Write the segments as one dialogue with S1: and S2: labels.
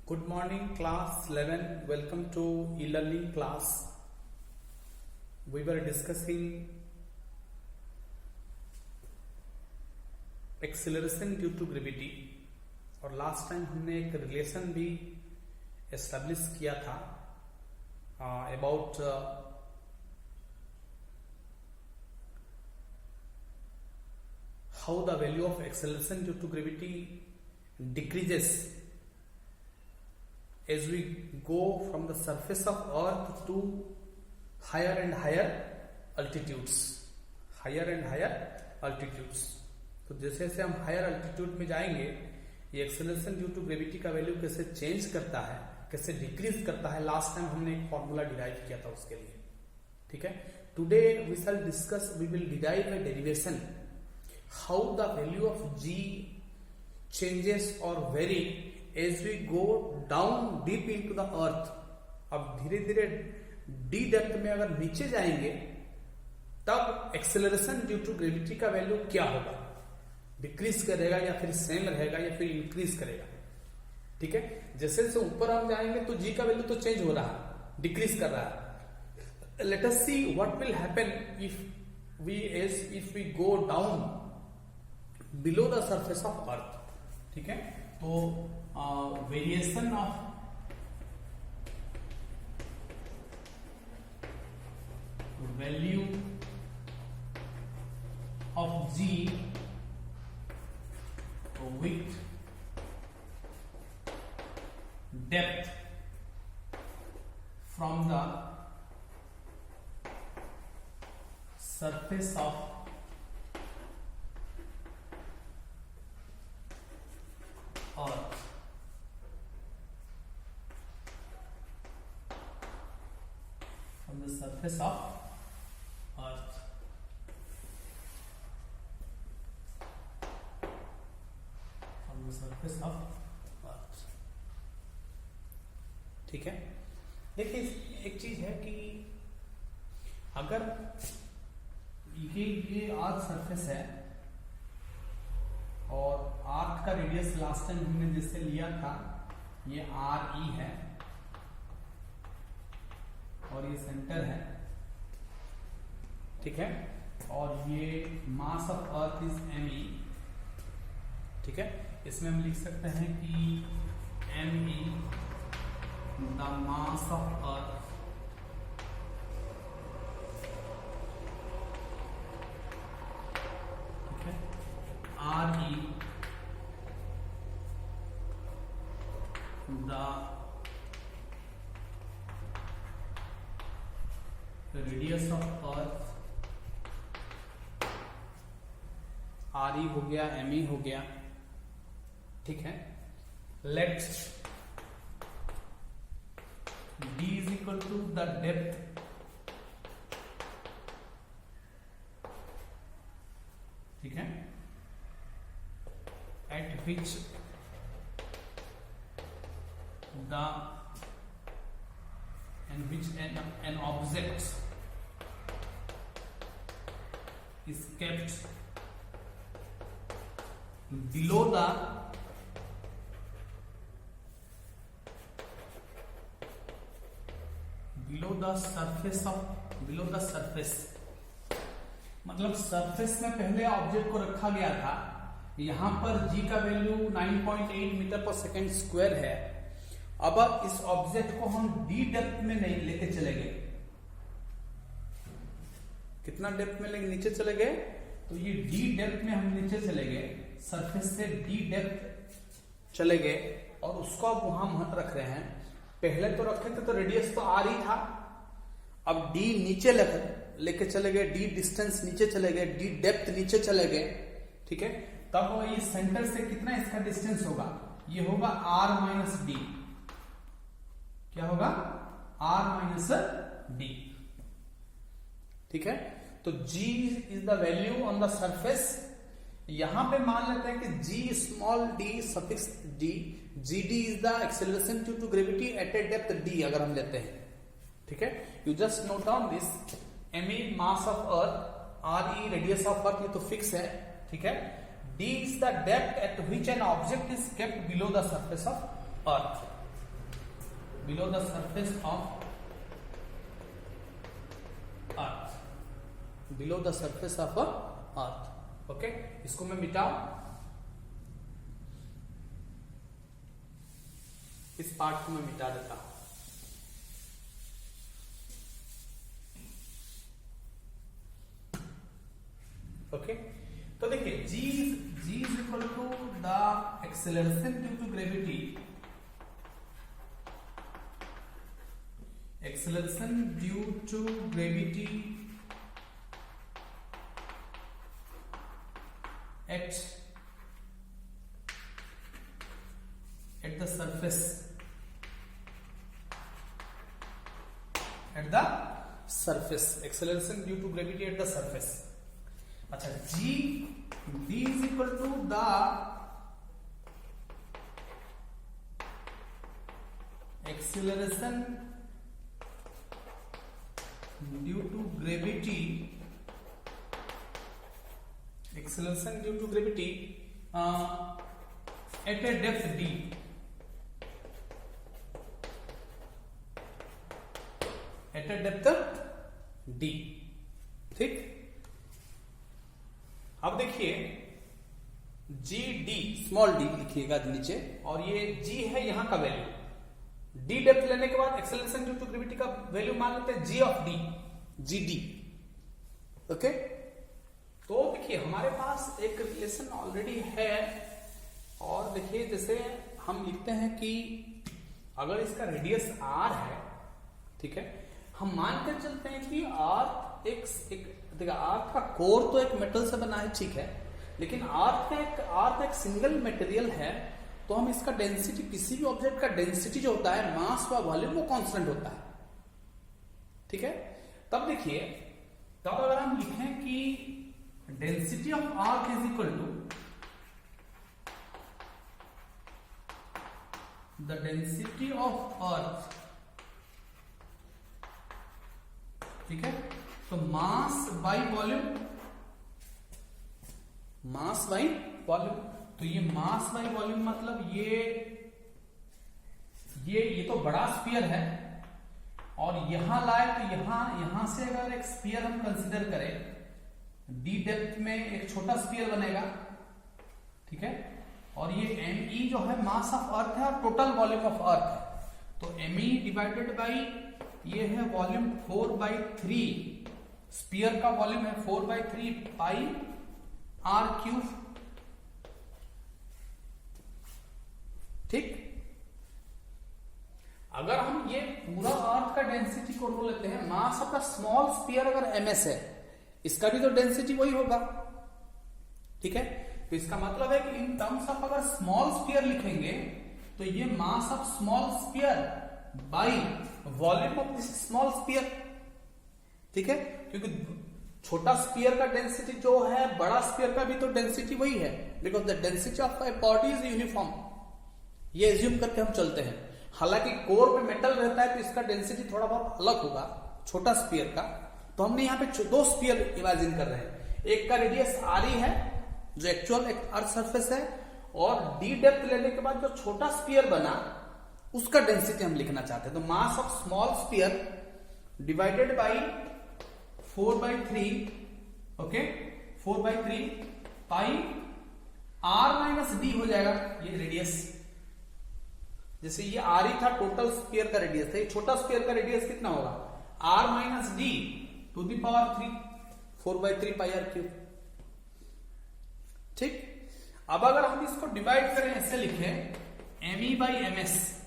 S1: Good morning, class 11. Welcome to e-learning class. We were discussing acceleration due to gravity और last time हमने एक relation भी establish किया था about how the value of acceleration due to gravity decreases as we go from the surface of earth to higher and higher altitudes. तो जैसे जैसे हम हायर अल्टीट्यूड में जाएंगे ये एक्सेलरेशन ड्यू टू ग्रेविटी का वैल्यू कैसे चेंज करता है, कैसे डिक्रीज करता है, लास्ट टाइम हमने एक फॉर्मूला डिराइव किया था उसके लिए. ठीक है, today we shall discuss, we will derive a derivation how the value of g changes or vary as we go down deep into the earth. अब धीरे धीरे d डेप्थ में अगर नीचे जाएंगे तब एक्सेलरेशन ड्यू टू ग्रेविटी का value क्या होगा, डिक्रीज करेगा या फिर सेम रहेगा या फिर इंक्रीज करेगा. ठीक है, जैसे जैसे ऊपर हम जाएंगे तो g का वैल्यू तो चेंज हो रहा है, डिक्रीज कर रहा है. Let us see what will happen if we go down below the surface of Earth. ठीक है, तो variation of value of g with depth from the surface of Earth from the surface of Earth. From the surface of Earth. ठीक है, देखिए एक चीज है कि अगर ये अर्थ सरफेस है और आर्क का रेडियस लास्ट टाइम हमने जिससे लिया था ये आर ई है और ये सेंटर है. ठीक है, और ये mass of Earth is M E. ठीक है, इसमें हम लिख सकते हैं कि M E the mass of Earth RE the radius of earth. RE हो गया, ME हो गया. ठीक है, let D is equal to the depth ठीक है at which an object is kept below the surface. मतलब सरफेस में पहले ऑब्जेक्ट को रखा गया था, यहां पर g का वैल्यू 9.8 मीटर पर सेकेंड स्क्वायर है. अब इस ऑब्जेक्ट को हम d डेप्थ में नहीं लेके चले गए. कितना डेप्थ में लेके नीचे चले गए, तो ये d डेप्थ में हम नीचे चले गए, सरफेस से d डेप्थ चले गए और उसको अब वहां हम रख रहे हैं. पहले तो रखे थे तो रेडियस तो r ही था, अब d नीचे लेके चले गए, d डिस्टेंस नीचे चले गए, d डेप्थ नीचे चले गए. ठीक है, तब ये सेंटर से कितना इसका डिस्टेंस होगा, ये होगा r माइनस डी. क्या होगा, r माइनस डी. ठीक है, तो g is the value on the surface. यहां पे मान लेते हैं कि g small d suffix d, gd is the acceleration due to gravity at a depth d अगर हम लेते हैं. ठीक है, you just note down this. me mass of Earth, re radius of Earth, ये तो फिक्स है. ठीक है, d is the depth at which an object is kept below the surface of earth. Below the surface of earth, below the surface of earth. Okay, इसको मैं मिटाऊं, इस part को मैं मिटा देता हूं। ओके, तो देखिए g is equal to the acceleration due to gravity, acceleration due to gravity at the surface, at the surface, acceleration due to gravity at the surface। अच्छा, d is equal to the acceleration due to gravity, acceleration due to gravity at a depth d, at a depth d। ठीक, अब देखिए G D, small D लिखिएगा नीचे, और ये जी है यहां का वैल्यू। डी डेप्थ लेने के बाद एक्सेलरेशन ड्यू टू ग्रेविटी का वैल्यू मान लेते हैं g of d, g d. Okay, तो देखिए हमारे पास एक रिलेशन ऑलरेडी है, और देखिए जैसे हम लिखते हैं कि अगर इसका रेडियस आर है, ठीक है, हम मानकर चलते हैं कि अर्थ एक देखिए अर्थ का कोर तो एक मेटल से बना है, ठीक है, लेकिन अर्थ एक सिंगल मटेरियल है, तो हम इसका डेंसिटी, किसी भी ऑब्जेक्ट का डेंसिटी जो होता है, मास व वॉल्यूम, वो कांस्टेंट होता है। ठीक है, तब देखिए, तब अगर हम लिखें कि density of Earth is equal to the density of Earth, ठीक है, तो mass by volume, mass by volume. तो ये मास बाई वॉल्यूम मतलब ये तो बड़ा स्फीयर है, और यहां लाए तो यहां से अगर एक स्फीयर हम कंसीडर करें, डी डेप्थ में एक छोटा स्फीयर बनेगा, ठीक है, और ये एमई जो है मास ऑफ अर्थ है और टोटल वॉल्यूम ऑफ अर्थ है, तो एमई डिवाइडेड बाई ये है वॉल्यूम 4/3, स्फीयर का वॉल्यूम है 4/3 पाई आर क्यूब। ठीक, अगर हम ये पूरा अर्थ का डेंसिटी को लेते हैं, mass of the small sphere अगर एमएस है, इसका भी तो डेंसिटी वही होगा। ठीक है, तो इसका मतलब है कि इन टर्म्स ऑफ अगर स्मॉल स्फीयर लिखेंगे तो ये mass of small sphere by volume of this small sphere. ठीक है, क्योंकि छोटा स्फीयर का डेंसिटी जो है, बड़ा स्फीयर का भी तो डेंसिटी वही है, because the density of a body is uniform. ये एज्यूम करके हम चलते हैं, हालांकि कोर पे मेटल रहता है तो इसका डेंसिटी थोड़ा बहुत अलग होगा छोटा स्फीयर का। तो हमने यहाँ पे दो स्फीयर इमेजिन कर रहे हैं, एक का रेडियस आर है जो एक्चुअल अर्थ सरफेस है, और डी डेप्थ लेने के बाद जो छोटा स्फीयर बना उसका डेंसिटी हम लिखना चाहते हैं। तो mass of small sphere divided by 4/3, okay, 4/3 pi R minus d हो जाएगा, ये रेडियस। जैसे ये आर ही था, टोटल स्फीयर का रेडियस था, ये छोटा स्फीयर का रेडियस कितना होगा, R minus D to the power 3, 4/3 pi R cube. ठीक, अब अगर हम इसको डिवाइड करें, ऐसे लिखें एमई बाई एमएस,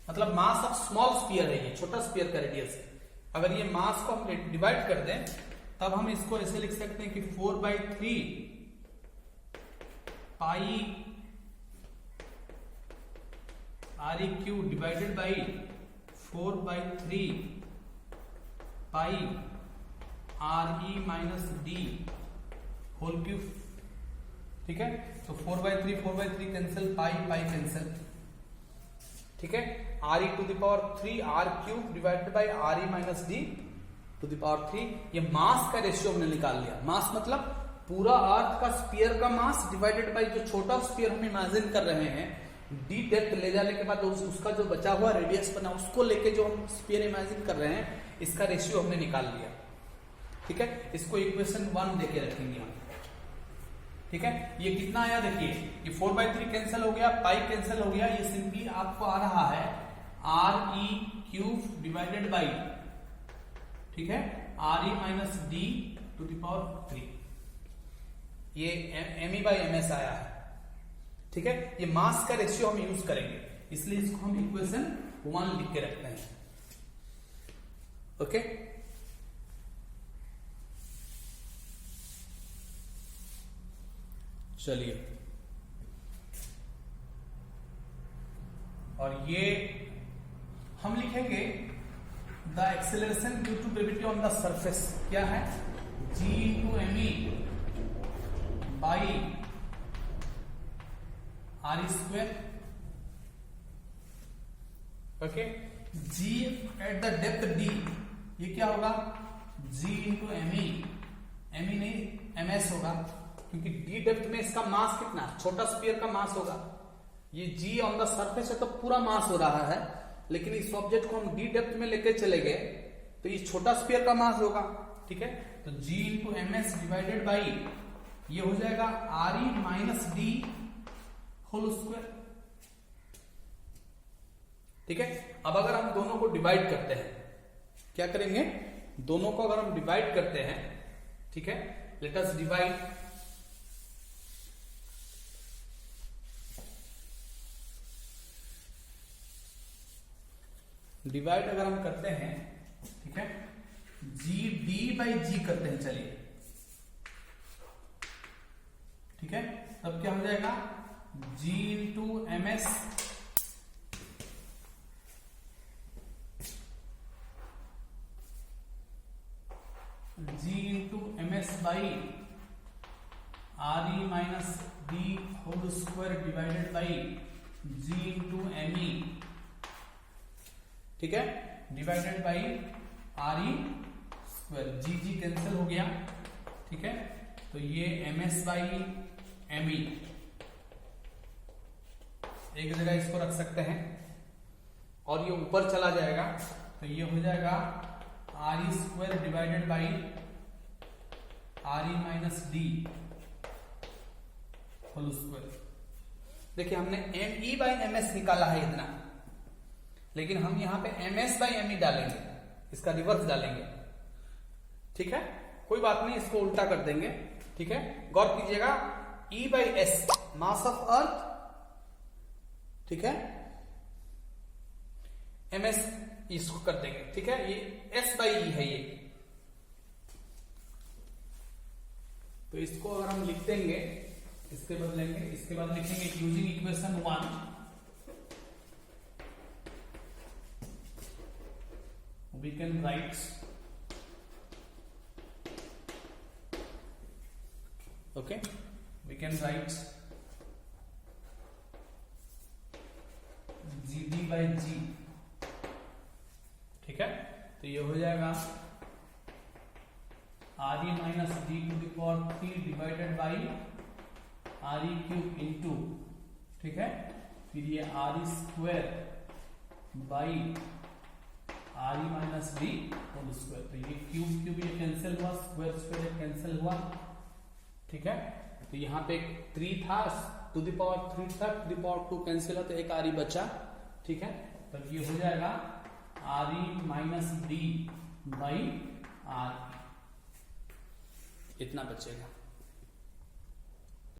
S1: मतलब मास ऑफ स्मॉल स्फीयर है, ये छोटा स्फीयर का रेडियस है। अगर ये मास को हम डिवाइड कर दें तब हम इसको ऐसे लिख सकते हैं कि 4/3 pi R E Q divided by 4/3 pi R E minus D whole cube. ठीक है, तो 4/3 कैंसिल, पाई कैंसिल। ठीक है, R E to the power 3 R cube divided by R E minus D to the power 3। ये मास का ratio हमने निकाल लिया। मास मतलब पूरा अर्थ का स्फीयर का मास डिवाइडेड बाई जो छोटा स्फीयर हम इमेजिन कर रहे हैं डी डेप्थ ले जाने के बाद उसका जो बचा हुआ रेडियस बना उसको लेके जो हम स्फीयर इमेजिन कर रहे हैं, इसका रेशियो हमने निकाल लिया। ठीक है, इसको इक्वेशन 1 देके रखेंगे हम। ठीक है, ये कितना आया देखिए, ये 4/3 कैंसिल हो गया, पाई कैंसिल हो गया, ये सिंपली आपको आ रहा है RE³ डिवाइडेड बाई, ठीक है, RE - D⁻3। ये me/ms आया है। ठीक है, ये मास का रेशियो हम यूज करेंगे, इसलिए इसको हम इक्वेशन 1 लिख के रखते हैं। ओके, चलिए, और ये हम लिखेंगे the acceleration due to gravity on the surface क्या है, G × me बाई RE²। Okay, G at the depth D, ये क्या होगा, G × me, me नहीं ms होगा, क्योंकि D डेप्थ में इसका मास कितना, छोटा स्फीयर का मास होगा। ये G ऑन द सरफेस है तो पूरा मास हो रहा है, लेकिन इस ऑब्जेक्ट को हम D डेप्थ में लेके चले गए तो ये छोटा स्फीयर का मास होगा। ठीक है, तो G × ms डिवाइडेड बाई ये हो जाएगा RE - D²। ठीक है, अब अगर हम दोनों को डिवाइड करते हैं, क्या करेंगे, दोनों को अगर हम डिवाइड करते हैं, ठीक है, लेट अस डिवाइड। डिवाइड अगर हम करते हैं, ठीक है, GD/G करते हैं, चलिए, ठीक है, तब क्या हो जाएगा, G × ms by RE - D² divided by G × me, ठीक है, divided by RE²। G cancel हो गया। ठीक है, तो ये ms/me, एक जगह इसको रख सकते हैं, और ये ऊपर चला जाएगा तो ये हो जाएगा RE² divided by RE - D²। देखिए, हमने me/ms निकाला है इतना, लेकिन हम यहां पे ms/me डालेंगे, इसका रिवर्स डालेंगे। ठीक है, कोई बात नहीं, इसको उल्टा कर देंगे। ठीक है, गौर कीजिएगा, E/s मास ऑफ अर्थ, ठीक है, ms इसको कर देंगे। ठीक है, ये s/e है ये, तो इसको अगर हम लिख देंगे, इसके बदलेंगे, इसके बाद लिखेंगे using equation 1, we can write, okay, we can write GD/G। ठीक है, तो ये हो जाएगा RE - D⁻3 divided by RE³ into, ठीक है, फिर ये RE² बाई RE - D²। तो ये क्यूब ये कैंसिल हुआ, स्क्वायर कैंसिल हुआ। ठीक है, तो यहाँ पे 3 था, (3) था, (2) कैंसिल हो तो एक RE बचा। ठीक है, तो ये हो जाएगा RE - D बाई RE, इतना बचेगा।